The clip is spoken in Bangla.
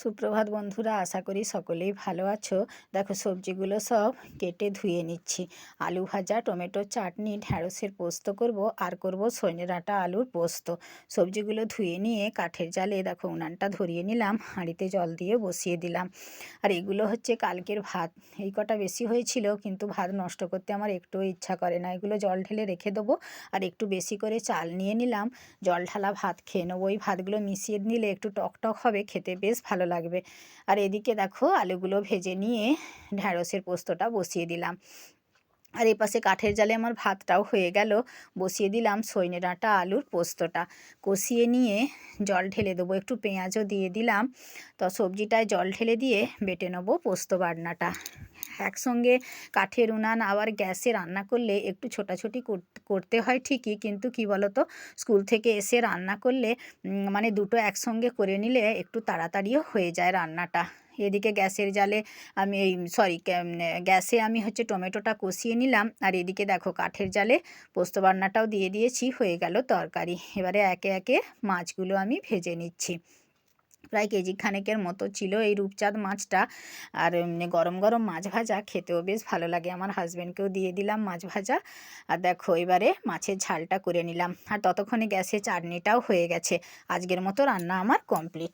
সুপ্রভাত বন্ধুরা, আশা করি সকলেই ভালো আছো। দেখো সবজিগুলো সব কেটে ধুয়ে নিচ্ছি। আলু ভাজা, টমেটোর চাটনি, ঢ্যাঁড়সের পোস্ত করব, আর করব সজনে ডাঁটা আলুর পোস্ত। সবজিগুলো ধুয়ে নিয়ে কাঠের জালে দেখো উনানটা ধরিয়ে নিলাম, হাঁড়িতে জল দিয়ে বসিয়ে দিলাম। আর এগুলো হচ্ছে কালকের ভাত। এই কটা বেশি হয়েছিল, কিন্তু ভাত নষ্ট করতে আমার একটুও ইচ্ছা করে না। এগুলো জল ঢেলে রেখে দেবো। আর একটু বেশি করে চাল নিয়ে নিলাম, জল ঢালা ভাত খেয়ে নেবো। ওই ভাতগুলো মিশিয়ে নিলে একটু টক টক হবে, খেতে বেশ ভালো লাগবে। আর এদিকে দেখো আলুগুলো ভেজে নিয়ে ঢ্যাঁড়সের পোস্তটা বসিয়ে দিলাম। আর এপাশে কাঠের জালে আমার ভাতটাও হয়ে গেল, বসিয়ে দিলাম সজনে ডাঁটা আলুর পোস্তটা। কষিয়ে নিয়ে জল ঢেলে দেবো, একটু পেঁয়াজও দিয়ে দিলাম। তো সবজিটায় জল ঢেলে দিয়ে বেটে নেবো পোস্ত বাটনাটা। একসঙ্গে কাঠের উনান আবার গ্যাসে রান্না করলে একটু ছোটাছুটি করতে হয় ঠিকই, কিন্তু কি বলতো, স্কুল থেকে এসে রান্না করলে মানে দুটো একসঙ্গে করে নিলে একটু তাড়াতাড়িও হয়ে যায় রান্নাটা। এদিকে গ্যাসের জালে আমি গ্যাসে আমি হচ্ছে টমেটোটা কষিয়ে নিলাম, আর এদিকে দেখো কাঠের জালে পোস্ত বাটনাটাও দিয়ে দিয়েছি, হয়ে গেল তরকারি। এবারে একে একে মাছগুলো আমি ভেজে নিচ্ছি। প্রায় কেজি খানেকের মতো ছিল এই রূপচাঁদ মাছটা। আর গরম গরম মাছ ভাজা খেতেও বেশ ভালো লাগে। আমার হাজব্যান্ডকেও দিয়ে দিলাম মাছ ভাজা। আর দেখো এবারে মাছের ঝালটা করে নিলাম, আর ততক্ষণে গ্যাসে চাটনিটাও হয়ে গেছে। আজকের মতো রান্না আমার কমপ্লিট।